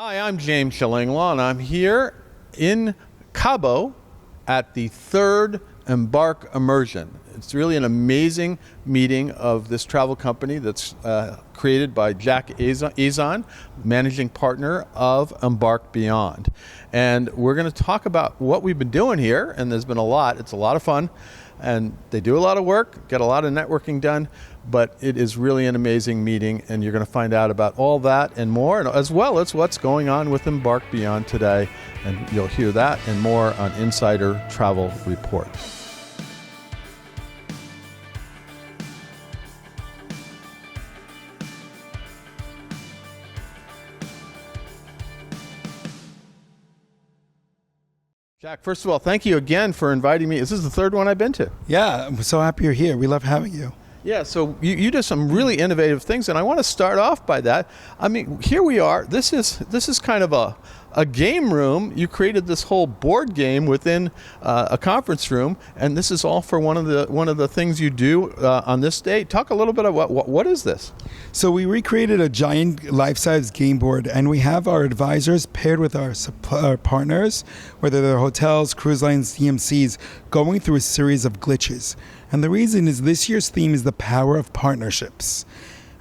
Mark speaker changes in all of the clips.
Speaker 1: Hi, I'm James Shillinglaw, and I'm here in Cabo at the third Embark Immersion. It's really an amazing meeting of this travel company that's created by Jack Azon, managing partner of Embark Beyond. And we're going to talk about what we've been doing here, and there's been a lot. It's a lot of fun, and they do a lot of work, get a lot of networking done, but it is really an amazing meeting, and you're going to find out about all that and more, and as well as what's going on with Embark Beyond today, and you'll hear that and more on Insider Travel Report. Jack, first of all, thank you again for inviting me. This is the third one I've been to.
Speaker 2: Yeah, I'm so happy you're here. We love having you.
Speaker 1: Yeah, so you do some really innovative things, and I want to start off by that. I mean, here we are. This is kind of a game room. You created this whole board game within a conference room, and this is all for one of the things you do on this day. Talk a little bit about what is this?
Speaker 2: So we recreated a giant life-size game board, and we have our advisors paired with our partners, whether they're hotels, cruise lines, DMCs, going through a series of glitches. And the reason is this year's theme is the power of partnerships.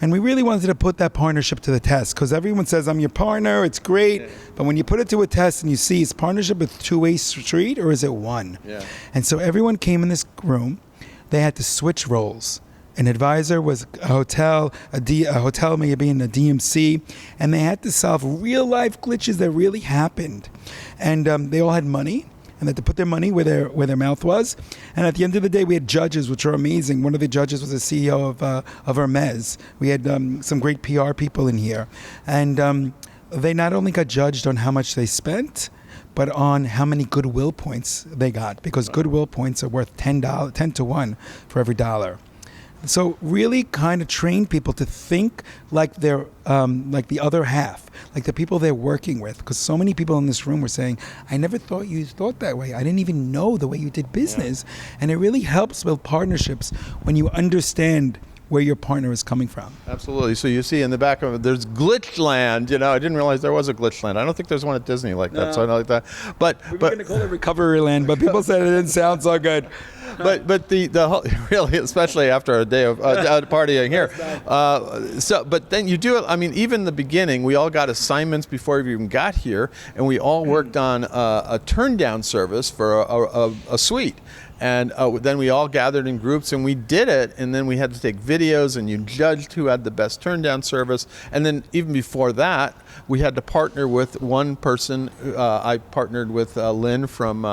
Speaker 2: And we really wanted to put that partnership to the test, because everyone says, I'm your partner, it's great. Yeah. But when you put it to a test and you see, is partnership a two-way street or is it one? Yeah. And so everyone came in this room, they had to switch roles. An advisor was a hotel, a hotel maybe in a DMC, and they had to solve real-life glitches that really happened. And they all had money, and they had to put their money where their mouth was. And at the end of the day, we had judges, which are amazing. One of the judges was the CEO of Hermes. We had some great PR people in here. And they not only got judged on how much they spent, but on how many goodwill points they got, because goodwill points are worth 10 to 1 for every dollar. So really kind of train people to think like they're like the other half, like the people they're working with. Because so many people in this room were saying, I never thought you thought that way. I didn't even know the way you did business. Yeah. And it really helps build partnerships when you understand where your partner is coming from.
Speaker 1: Absolutely. So you see in the back of it, there's Glitchland. You know, I didn't realize there was a Glitchland. I don't think there's one at Disney like that. So I don't like that. But
Speaker 2: we were going to call it Recovery Land, but people said it didn't sound so good.
Speaker 1: But the whole, really, especially after a day of partying here. But then you do it. I mean, even in the beginning, we all got assignments before we even got here, and we all worked on a turn down service for a suite. And then we all gathered in groups and we did it, and then we had to take videos and you judged who had the best turn down service. And then even before that, we had to partner with one person. I partnered with Lynn from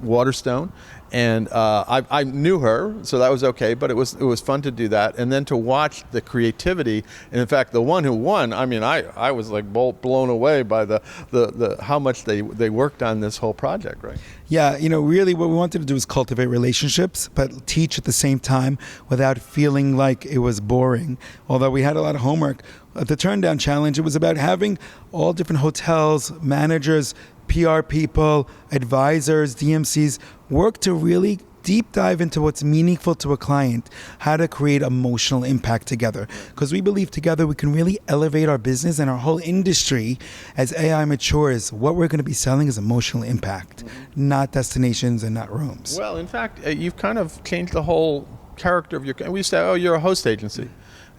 Speaker 1: Waterstone. And I knew her, so that was okay, but it was fun to do that. And then to watch the creativity, and in fact, the one who won, I mean, I was like blown away by the how much they worked on this whole project, right?
Speaker 2: Yeah, you know, really what we wanted to do is cultivate relationships, but teach at the same time without feeling like it was boring. Although we had a lot of homework. At the Turn Down Challenge, it was about having all different hotels, managers, PR people, advisors, DMCs work to really deep dive into what's meaningful to a client, how to create emotional impact together. Because we believe together we can really elevate our business and our whole industry as AI matures. What we're going to be selling is emotional impact, not destinations and not rooms.
Speaker 1: Well, in fact, you've kind of changed the whole character of your. We used to say, oh, you're a host agency.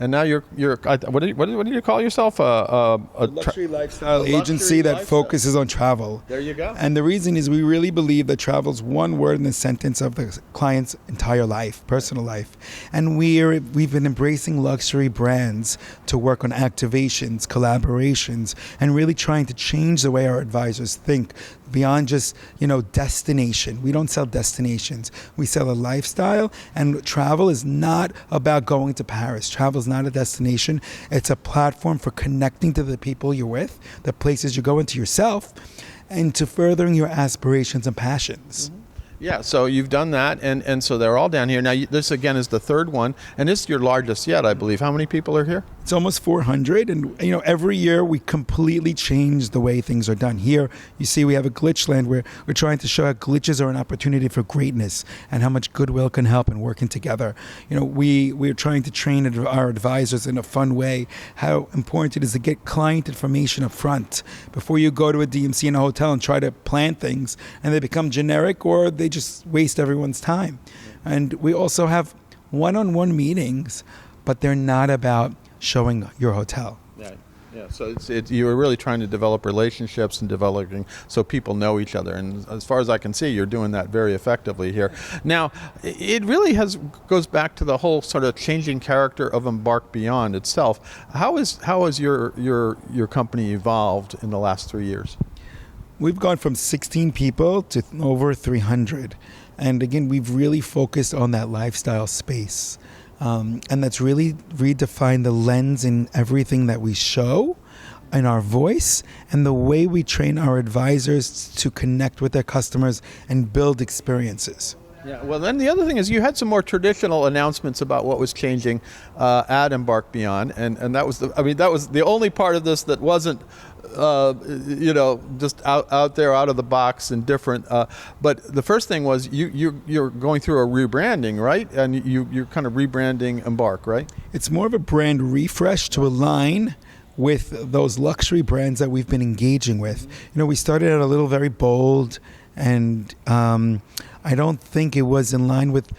Speaker 1: And now you're what do you call yourself?
Speaker 2: A luxury lifestyle agency that focuses on travel.
Speaker 1: There you go.
Speaker 2: And the reason is we really believe that travel is one word in the sentence of the client's entire life, personal life. And we've been embracing luxury brands to work on activations, collaborations, and really trying to change the way our advisors think beyond just, destination. We don't sell destinations. We sell a lifestyle, and travel is not about going to Paris. Travel is not a destination. It's a platform for connecting to the people you're with, the places you go into yourself, and to furthering your aspirations and passions.
Speaker 1: Mm-hmm. Yeah, so you've done that, and so they're all down here. Now, this again is the third one, and this is your largest yet, I believe. How many people are here?
Speaker 2: It's almost 400, and every year we completely change the way things are done. Here, you see, we have a glitch land where we're trying to show how glitches are an opportunity for greatness and how much goodwill can help in working together. We're trying to train our advisors in a fun way how important it is to get client information up front before you go to a DMC in a hotel and try to plan things, and they become generic or they just waste everyone's time. And we also have one-on-one meetings, but they're not about showing your hotel.
Speaker 1: Yeah. So you're really trying to develop relationships and developing so people know each other. And as far as I can see, you're doing that very effectively here. Now, it really goes back to the whole sort of changing character of Embark Beyond itself. How has your company evolved in the last 3 years?
Speaker 2: We've gone from 16 people to over 300. And again, we've really focused on that lifestyle space. And that's really redefined the lens in everything that we show in our voice and the way we train our advisors to connect with their customers and build experiences.
Speaker 1: Yeah, well, then the other thing is you had some more traditional announcements about what was changing at Embark Beyond, and that was the only part of this that wasn't just out there, out of the box and different. But the first thing was you're going through a rebranding, right? And you're kind of rebranding Embark, right?
Speaker 2: It's more of a brand refresh to align with those luxury brands that we've been engaging with. We started out a little very bold, and I don't think it was in line with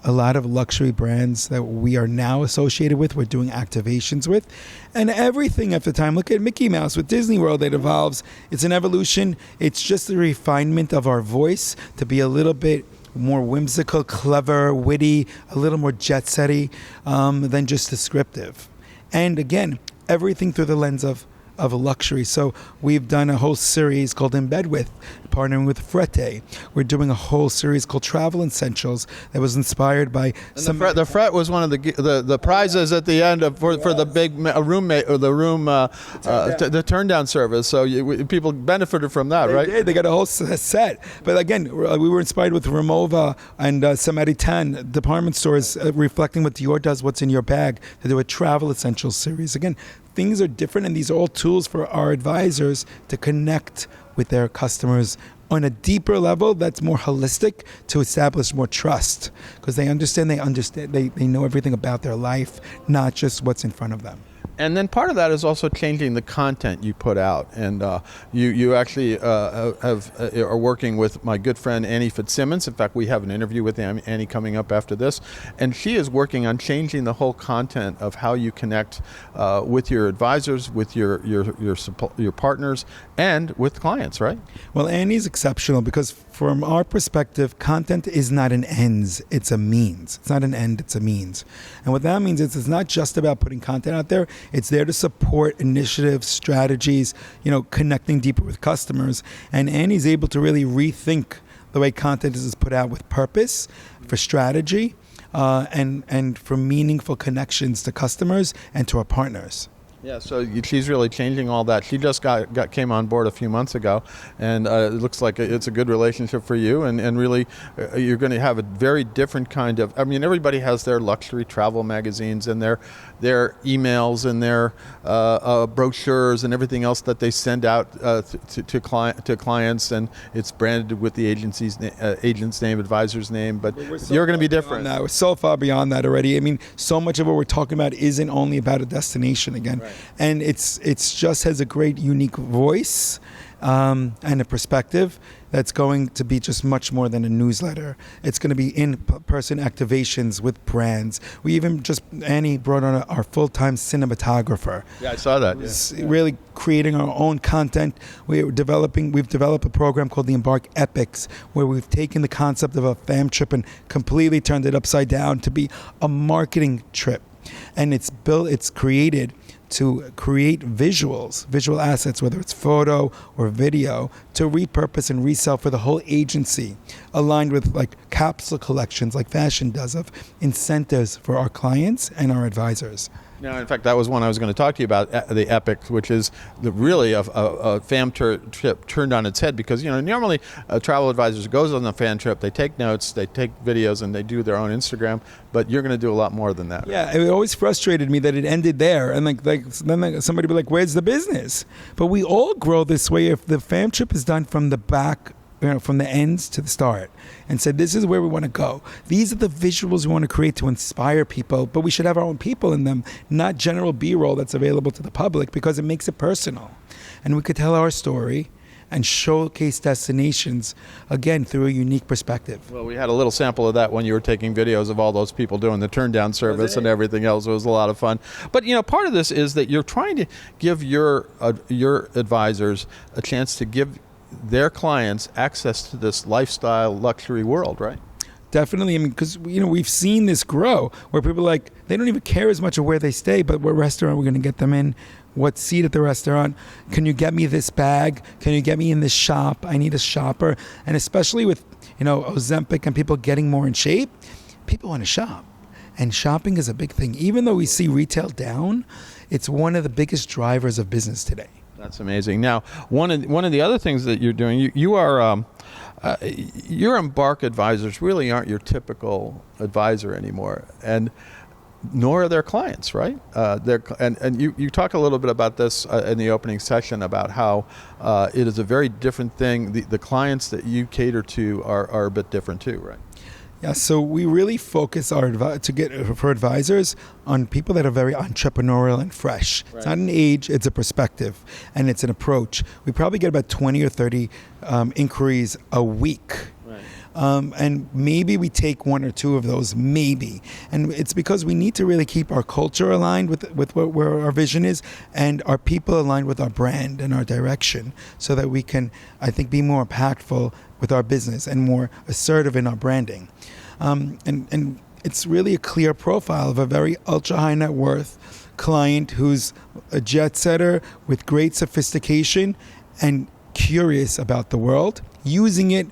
Speaker 2: a lot of luxury brands that we are now associated with, we're doing activations with. And everything at the time, look at Mickey Mouse with Disney World, it evolves. It's an evolution. It's just a refinement of our voice to be a little bit more whimsical, clever, witty, a little more jet-setty than just descriptive. And again, everything through the lens of a luxury. So we've done a whole series called In Bed With, partnering with Frette. We're doing a whole series called Travel Essentials that was inspired by
Speaker 1: the Fret was one of the prizes at the end for the big roommate or the room the turn down service. So people benefited from that, right?
Speaker 2: They got a whole set. But again, we were inspired with Ramova and Samaritan department stores, reflecting what Dior does, what's in your bag, to do a Travel Essentials series. Again, things are different, and these are all tools for our advisors to connect with their customers on a deeper level that's more holistic, to establish more trust, because they know everything about their life, not just what's in front of them.
Speaker 1: And then part of that is also changing the content you put out. And you actually are working with my good friend Annie Fitzsimmons. In fact, we have an interview with Annie coming up after this. And she is working on changing the whole content of how you connect with your advisors, with your partners, and with clients, right?
Speaker 2: Well, Annie's exceptional because from our perspective, content is not an ends, it's a means. It's not an end, it's a means. And what that means is it's not just about putting content out there. It's there to support initiatives, strategies, connecting deeper with customers. And Annie's able to really rethink the way content is put out with purpose, for strategy, and for meaningful connections to customers and to our partners.
Speaker 1: Yeah, so she's really changing all that. She just came on board a few months ago, and it looks like it's a good relationship for you, and really you're going to have a very different kind of, everybody has their luxury travel magazines and their emails and their brochures and everything else that they send out to clients, and it's branded with the agent's name, advisor's name, but you're going to be different.
Speaker 2: We're so far beyond that already. So much of what we're talking about isn't only about a destination again. Right. And it's just has a great unique voice and a perspective that's going to be just much more than a newsletter. It's going to be in-person activations with brands. We even Annie brought on our full-time cinematographer.
Speaker 1: Yeah, I saw that.
Speaker 2: Really creating our own content. We've developed a program called the Embark Epics, where we've taken the concept of a fam trip and completely turned it upside down to be a marketing trip. And it's created to create visual assets, whether it's photo or video, to repurpose and resell for the whole agency, aligned with capsule collections like fashion does, of incentives for our clients and our advisors.
Speaker 1: Now, in fact, that was one I was going to talk to you about, the Epic, which is really a fam trip turned on its head, because normally travel advisors goes on a fan trip, they take notes, they take videos, and they do their own Instagram. But you're going to do a lot more than that.
Speaker 2: Yeah, it always frustrated me that it ended there, and then somebody would be like, "Where's the business?" But we all grow this way if the fam trip is done from the back. From the ends to the start, and said, this is where we want to go. These are the visuals we want to create to inspire people, but we should have our own people in them, not general B-roll that's available to the public, because it makes it personal. And we could tell our story and showcase destinations, again, through a unique perspective.
Speaker 1: Well, we had a little sample of that when you were taking videos of all those people doing the turn-down service and everything else. It was a lot of fun. But, part of this is that you're trying to give your advisors a chance to give their clients access to this lifestyle luxury world, right?
Speaker 2: Definitely. I mean, because we've seen this grow where people they don't even care as much of where they stay, but what restaurant we're going to get them in, what seat at the restaurant, can you get me this bag, can you get me in this shop, I need a shopper. And especially with Ozempic and people getting more in shape, people want to shop, and shopping is a big thing. Even though we see retail down, it's one of the biggest drivers of business today.
Speaker 1: That's amazing. Now, one of the other things that you're doing, you are your Embark advisors really aren't your typical advisor anymore, and nor are their clients, right? You talk a little bit about this in the opening session about how it is a very different thing. The clients that you cater to are a bit different too, right?
Speaker 2: Yeah, so we really focus for advisors on people that are very entrepreneurial and fresh. Right. It's not an age, it's a perspective, and it's an approach. We probably get about 20 or 30 inquiries a week. Right. And maybe we take one or two of those, maybe. And it's because we need to really keep our culture aligned with where our vision is, and our people aligned with our brand and our direction, so that we can, I think, be more impactful with our business and more assertive in our branding. And it's really a clear profile of a very ultra high net worth client who's a jet setter with great sophistication and curious about the world, using it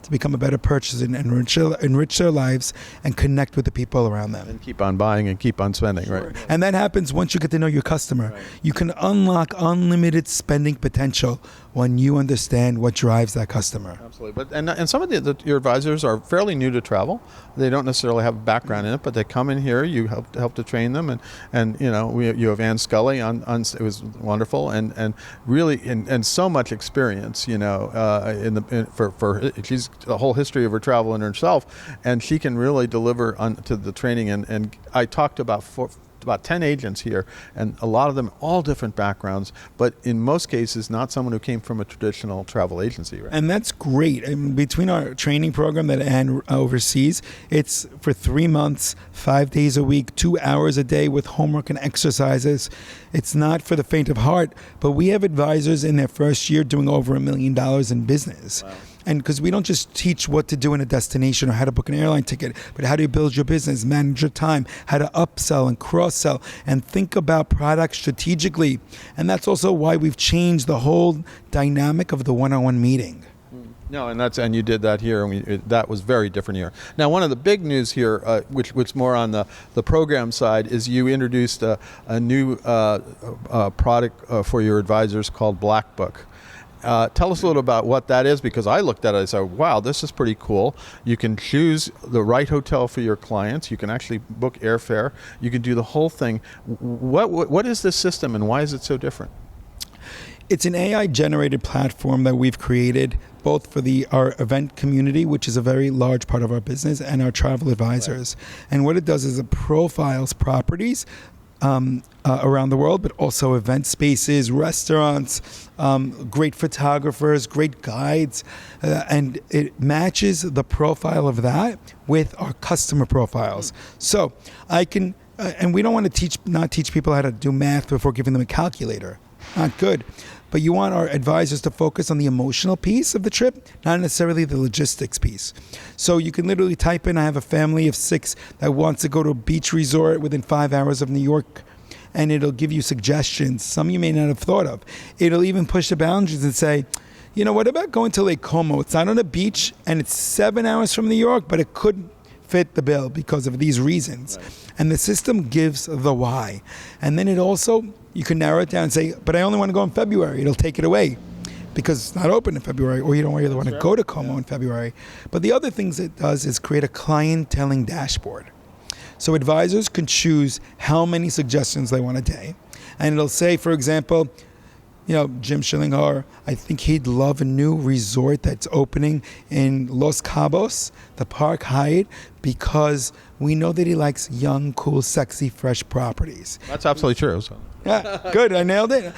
Speaker 2: to become a better purchaser and enrich their lives and connect with the people around them.
Speaker 1: And keep on buying and keep on spending, sure. Right?
Speaker 2: And that happens once you get to know your customer. Right. You can unlock unlimited spending potential when you understand what drives that customer.
Speaker 1: Absolutely. But and some of your advisors are fairly new to travel. They don't necessarily have a background in it, but they come in here. You help to train them, and you have Ann Scully on. It was wonderful, and really and so much experience. For she's the whole history of her travel in herself, and she can really deliver to the training. And I talked about about 10 agents here, and a lot of them all different backgrounds, but in most cases not someone who came from a traditional travel agency. Right?
Speaker 2: And that's great. I mean, between our training program that Anne oversees, it's for 3 months, 5 days a week, 2 hours a day with homework and exercises. It's not for the faint of heart, but we have advisors in their first year doing over $1 million in business. Wow. And because we don't just teach what to do in a destination or how to book an airline ticket, but how do you build your business, manage your time, how to upsell and cross-sell, and think about products strategically. And that's also why we've changed the whole dynamic of the one-on-one meeting.
Speaker 1: No, and you did that here, and that was very different here. Now, one of the big news here, which more on the program side, is you introduced a new product for your advisors called Black Book. Tell us a little about what that is, because I looked at it and said, wow, this is pretty cool. You can choose the right hotel for your clients. You can actually book airfare. You can do the whole thing. What is this system, and why is it so different?
Speaker 2: It's an AI-generated platform that we've created both for our event community, which is a very large part of our business, and our travel advisors. Right. And what it does is it profiles properties around the world, but also event spaces, restaurants, great photographers, great guides, and it matches the profile of that with our customer profiles. So I can, and we don't want to not teach people how to do math before giving them a calculator. Not good. But you want our advisors to focus on the emotional piece of the trip, not necessarily the logistics piece. So you can literally type in, I have a family of 6 that wants to go to a beach resort within 5 hours of New York, and it'll give you suggestions, some you may not have thought of. It'll even push the boundaries and say, what about going to Lake Como? It's not on a beach, and it's 7 hours from New York, but it could fit the bill because of these reasons. Right. And the system gives the why. And then it also, you can narrow it down and say, but I only want to go in February. It'll take it away because it's not open in February, or you don't really want to go to Como in February. But the other things it does is create a clienteling dashboard. So advisors can choose how many suggestions they want a day. And it'll say, for example, Jim Schillinghar, I think he'd love a new resort that's opening in Los Cabos, the Park Hyatt, because we know that he likes young, cool, sexy, fresh properties.
Speaker 1: That's absolutely true. So.
Speaker 2: Yeah, good, I nailed it.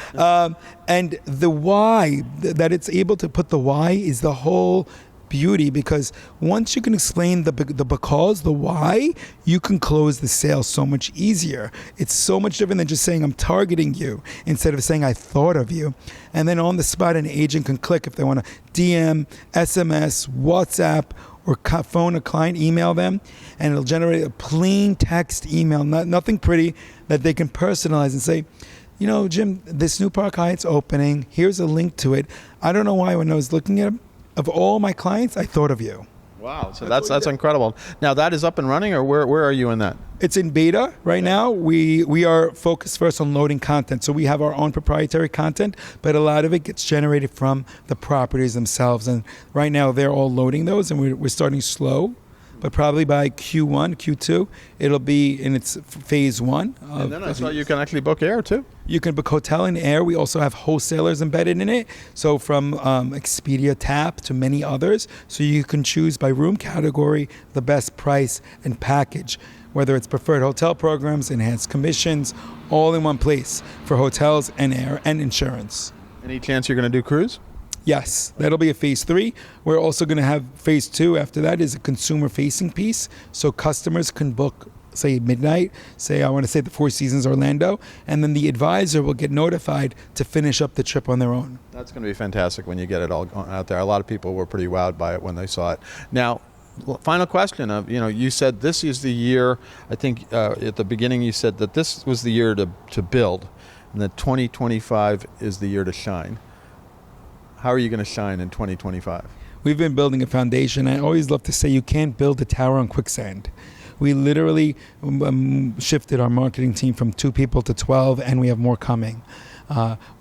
Speaker 2: And the why, that it's able to put the why is the whole beauty, because once you can explain the because, the why, you can close the sale so much easier. It's so much different than just saying I'm targeting you instead of saying I thought of you. And then on the spot, an agent can click if they want to DM, SMS, WhatsApp, or phone a client, email them, and it'll generate a plain text email, nothing pretty, that they can personalize and say, Jim, this new Park Hyatt's opening. Here's a link to it. I don't know why when I was looking at it, of all my clients, I thought of you.
Speaker 1: Wow, so that's incredible. Now that is up and running, or where are you in that?
Speaker 2: It's in beta right now. We are focused first on loading content. So we have our own proprietary content, but a lot of it gets generated from the properties themselves. And right now they're all loading those, and we're starting slow. But probably by Q1, Q2, it'll be in its phase one.
Speaker 1: And then I saw you can actually book air too.
Speaker 2: You can book hotel and air. We also have wholesalers embedded in it. So from Expedia Tap to many others. So you can choose by room category the best price and package, whether it's preferred hotel programs, enhanced commissions, all in one place for hotels and air and insurance.
Speaker 1: Any chance you're going to do cruise?
Speaker 2: Yes, that'll be a phase 3. We're also going to have phase 2 after that is a consumer-facing piece. So customers can book, say, midnight, say, I want to say the Four Seasons Orlando, and then the advisor will get notified to finish up the trip on their own.
Speaker 1: That's going to be fantastic when you get it all out there. A lot of people were pretty wowed by it when they saw it. Now, final question of, you said this is the year, I think at the beginning you said that this was the year to build, and that 2025 is the year to shine. How are you going to shine in 2025?
Speaker 2: We've been building a foundation. I always love to say you can't build a tower on quicksand. We literally shifted our marketing team from 2 people to 12, and we have more coming.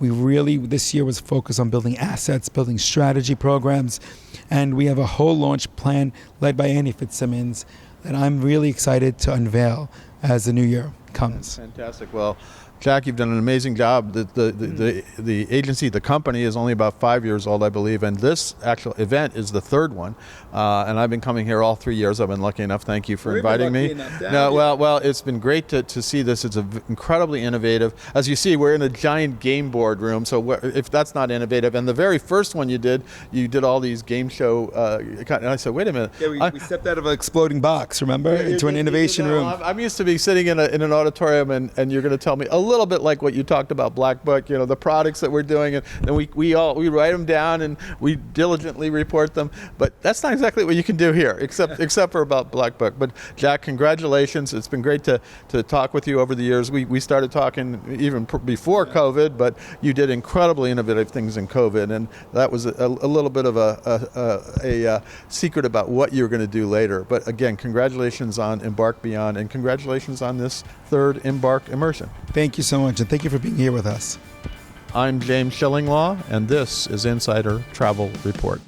Speaker 2: We really, this year was focused on building assets, building strategy programs, and we have a whole launch plan led by Annie Fitzsimmons that I'm really excited to unveil as the new year comes.
Speaker 1: That's fantastic. Well, Jack, you've done an amazing job. The agency, the company, is only about 5 years old, I believe, and this actual event is the 3rd one. And I've been coming here all 3 years. I've been lucky enough. Thank you for inviting me. Well, it's been great to see this. It's incredibly innovative. As you see, we're in a giant game board room. So if that's not innovative, and the very first one you did all these game show. And I said, wait a minute.
Speaker 2: Yeah, we stepped out of an exploding box, remember, into an innovation room.
Speaker 1: I'm used to be sitting in an auditorium, and you're going to tell me a little bit like what you talked about Black Book, the products that we're doing, and we write them down and we diligently report them. But that's not exactly what you can do here, except for about Black Book. But Jack, congratulations! It's been great to talk with you over the years. We started talking even before COVID, but you did incredibly innovative things in COVID, and that was a little bit of a secret about what you're going to do later. But again, congratulations on Embark Beyond, and congratulations on this 3rd Embark Immersion.
Speaker 2: Thank you so much, and thank you for being here with us.
Speaker 1: I'm James Schillinglaw, and this is Insider Travel Report.